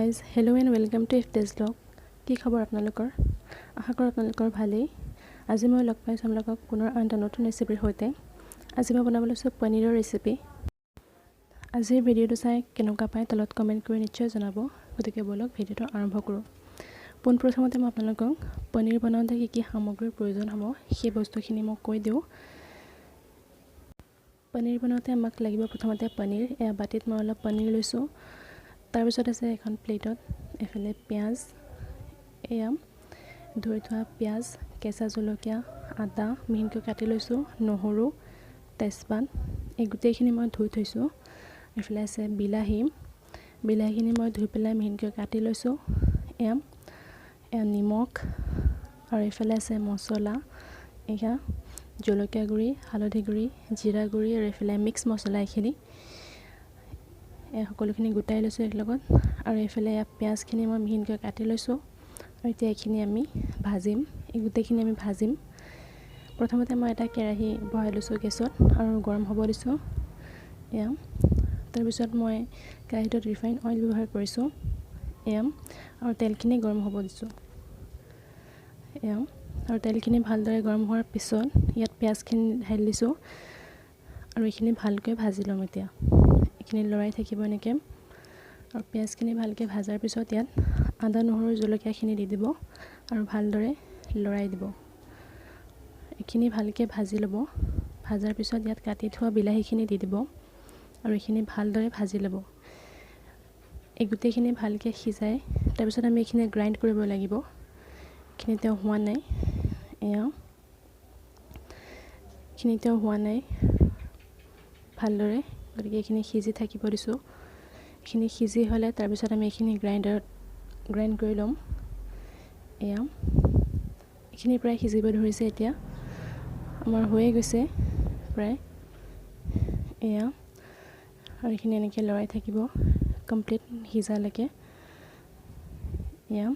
Guys hello' and welcome to ইফটেজ blog. কি খবৰ আপোনালোকৰ? আশা কৰোঁ আপোনালোকৰ ভালেই। আজি মই লগ পাইছোঁ আপোনালোকক পুনৰ আন এটা নতুন ৰেচিপিৰ সৈতে। আজি মই বনাব লৈছোঁ পনীৰৰ ৰেচিপি। আজিৰ ভিডিঅ'টো চাই কেনেকুৱা পায় তলত কমেণ্ট কৰি নিশ্চয় জনাব। গতিকে ব'লক ভিডিঅ'টো আৰম্ভ কৰোঁ। পোনপ্ৰথমতে মই আপোনালোকক পনীৰ বনাওঁতে কি কি সামগ্ৰীৰ প্ৰয়োজন হ'ব সেই বস্তুখিনি মই কৈ দিওঁ। পনীৰ বনাওঁতে আমাক লাগিব প্ৰথমতে পনীৰ। এয়া বাতিত মই অলপ পনীৰ লৈছোঁ। তাৰপিছত আছে এখন প্লেটত এফালে পিঁয়াজ, এয়া ধুই থোৱা পিঁয়াজ, কেঁচা জলকীয়া, আদা মিহিকৈ কাটি লৈছোঁ, নহৰু, তেজপাত এই গোটেইখিনি মই ধুই থৈছোঁ। এইফালে আছে বিলাহীখিনি মই ধুই পেলাই মিহিকৈ কাটি লৈছোঁ। এয়া নিমখ আৰু এইফালে আছে মছলা, এয়া জলকীয়া গুড়ি, হালধি গুড়ি, জিৰা গুড়ি আৰু এইফালে মিক্স মছলা এইখিনি সকলোখিনি গোটাই লৈছোঁ এক লগত। আৰু এইফালে পিঁয়াজখিনি মই মিহিকৈ কাটি লৈছোঁ। আৰু এতিয়া এইখিনি আমি ভাজিম, এই গোটেইখিনি আমি ভাজিম। প্ৰথমতে মই এটা কেৰাহী বহাই লৈছোঁ গেছত আৰু গৰম হ'ব দিছোঁ। এয়া তাৰপিছত মই কেৰাহীটোত ৰিফাইন অইল ব্যৱহাৰ কৰিছোঁ। এয়া আৰু তেলখিনি গৰম হ'ব দিছোঁ। এয়া আৰু তেলখিনি ভালদৰে গৰম হোৱাৰ পিছত ইয়াত পিঁয়াজখিনি ঢালি দিছোঁ আৰু এইখিনি ভালকৈ ভাজি ল'ম। এতিয়া এইখিনি লৰাই থাকিব এনেকৈ। আৰু পিঁয়াজখিনি ভালকৈ ভাজাৰ পিছত ইয়াত আদা নহৰু জলকীয়াখিনি দি দিব আৰু ভালদৰে লৰাই দিব। এইখিনি ভালকৈ ভাজি ল'ব। ভাজাৰ পিছত ইয়াত কাটি থোৱা বিলাহীখিনি দি দিব আৰু এইখিনি ভালদৰে ভাজি ল'ব। এই গোটেইখিনি ভালকৈ সিজাই তাৰপিছত আমি এইখিনি গ্ৰাইণ্ড কৰিব লাগিব। এইখিনি এতিয়াও হোৱা নাই, এইখিনি হোৱা নাই ভালদৰে, গতিকে এইখিনি সিজি থাকিব দিছোঁ। এইখিনি সিজি হ'লে তাৰপিছত আমি এইখিনি গ্ৰাইণ্ড কৰি ল'ম। এয়া এইখিনি প্ৰায় সিজিব ধৰিছে, এতিয়া আমাৰ হৈয়ে গৈছে প্ৰায়। এয়া আৰু এইখিনি এনেকৈ লৰাই থাকিব কমপ্লিট সিজালৈকে। এয়া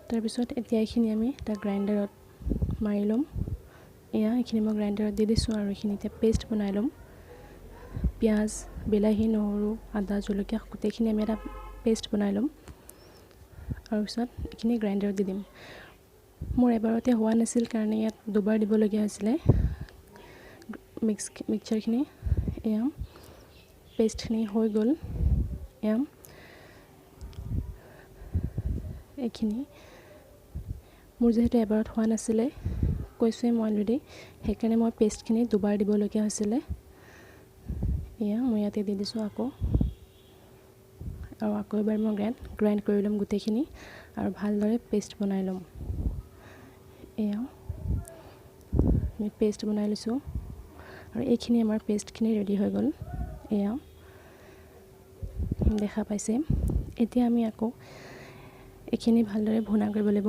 তাৰপিছত এতিয়া এইখিনি আমি এটা গ্ৰাইণ্ডাৰত মাৰি ল'ম। এয়া এইখিনি মই গ্ৰাইণ্ডাৰত দি দিছোঁ আৰু এইখিনি এতিয়া পেষ্ট বনাই ল'ম। পিঁয়াজ, বিলাহী, নহৰু, আদা, জলকীয়া গোটেইখিনি আমি এটা পেষ্ট বনাই ল'ম। আৰু পিছত এইখিনি গ্ৰাইণ্ডাৰত দি দিম। মোৰ এবাৰতে হোৱা নাছিল কাৰণে ইয়াত দুবাৰ দিবলগীয়া হৈছিলে মিক্সাৰখিনি। এয়া পেষ্টখিনি হৈ গ'ল। এয়া এইখিনি মোৰ যিহেতু এবাৰত হোৱা নাছিলে কৈছোঁৱেই মই অলৰেডি, সেইকাৰণে মই পেষ্টখিনি দুবাৰ দিবলগীয়া হৈছিলে। এয়া মই ইয়াতে দি দিছোঁ আকৌ এবাৰ মই গ্ৰাইণ্ড কৰি ল'ম গোটেইখিনি আৰু ভালদৰে পেষ্ট বনাই ল'ম। এয়া আমি পেষ্ট বনাই লৈছোঁ আৰু এইখিনি আমাৰ পেষ্টখিনি ৰেডি হৈ গ'ল। এয়া দেখা পাইছে। এতিয়া আমি আকৌ এইখিনি ভালদৰে ভুনা কৰিব লাগিব।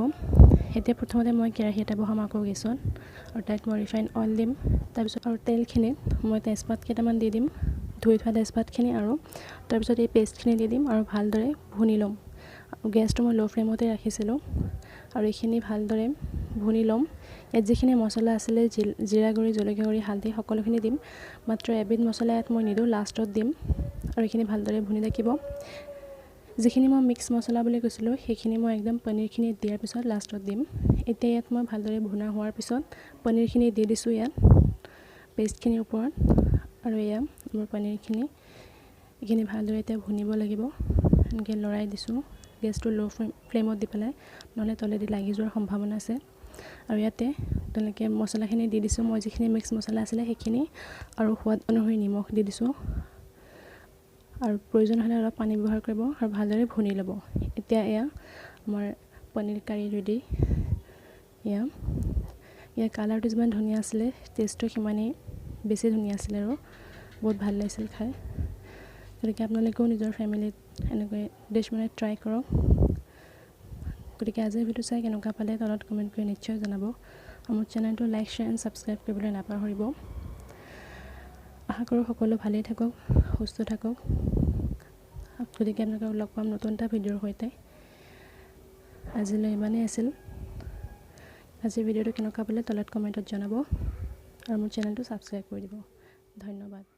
এতিয়া প্ৰথমতে মই কেৰাহী এটা বহাম আকৌ গেছত আৰু তাত মই ৰিফাইন অইল দিম। তাৰপিছত আৰু তেলখিনিত মই তেজপাত কেইটামান দি দিম, ধুই থোৱা তেজপাতখিনি, আৰু তাৰপিছত এই পেষ্টখিনি দি দিম আৰু ভালদৰে ভুনি ল'ম। গেছটো মই ল' ফ্লেমতে ৰাখিছিলোঁ আৰু এইখিনি ভালদৰে ভুনি ল'ম। ইয়াত যিখিনি মছলা আছিলে জিৰা গুড়ি, জলকীয়া গুড়ি, হালধি সকলোখিনি দিম। মাত্ৰ এবিধ মছলা ইয়াত মই নিদিওঁ, লাষ্টত দিম। আৰু এইখিনি ভালদৰে ভুনি থাকিব। যিখিনি মই মিক্স মছলা বুলি কৈছিলোঁ সেইখিনি মই একদম পনীৰখিনি দিয়াৰ পিছত লাষ্টত দিম। এতিয়া ইয়াত মই ভালদৰে ভুনা হোৱাৰ পিছত পনীৰখিনি দি দিছোঁ ইয়াত পেষ্টখিনিৰ ওপৰত। আৰু এয়া মোৰ পনীৰখিনি, এইখিনি ভালদৰে এতিয়া ভুনিব লাগিব। এনেকৈ লৰাই দিছোঁ গেছটো ল' ফ্লেমত দি পেলাই, নহ'লে তলেদি লাগি যোৱাৰ সম্ভাৱনা আছে। আৰু ইয়াতে তেনেকৈ মছলাখিনি দি দিছোঁ মই, যিখিনি মিক্স মছলা আছিলে সেইখিনি, আৰু সোৱাদ অনুসৰি নিমখ দি দিছোঁ। আৰু প্ৰয়োজন হ'লে অলপ পানী ব্যৱহাৰ কৰিব আৰু ভালদৰে ভুনি ল'ব। এতিয়া এয়া আমাৰ পনীৰ কাৰী ৰেডি। ইয়াৰ কালাৰটো যিমান ধুনীয়া আছিলে টেষ্টটো সিমানেই বেছি ধুনীয়া আছিলে আৰু বহুত ভাল লাগিছিল খাই। গতিকে আপোনালোকেও নিজৰ ফেমিলিত এনেকৈ ডিছ বনাই ট্ৰাই কৰক। গতিকে আজিৰ ভিডিঅ' চাই কেনেকুৱা পালে তলত কমেণ্ট কৰি নিশ্চয় জনাব। আৰু মোৰ চেনেলটো লাইক, শ্বেয়াৰ এণ্ড ছাবস্ক্ৰাইব কৰিবলৈ নাপাহৰিব। আশা কৰোঁ সকলো ভালেই থাকক, সুস্থ থাকক। গতিকে আপোনালোকক লগ পাম নতুন এটা ভিডিঅ'ৰ সৈতে। আজিলৈ ইমানেই আছিল। আজিৰ ভিডিঅ'টো কেনেকুৱা পালে তলত কমেণ্টত জনাব আৰু মোৰ চেনেলটো ছাবস্ক্ৰাইব কৰি দিব। ধন্যবাদ।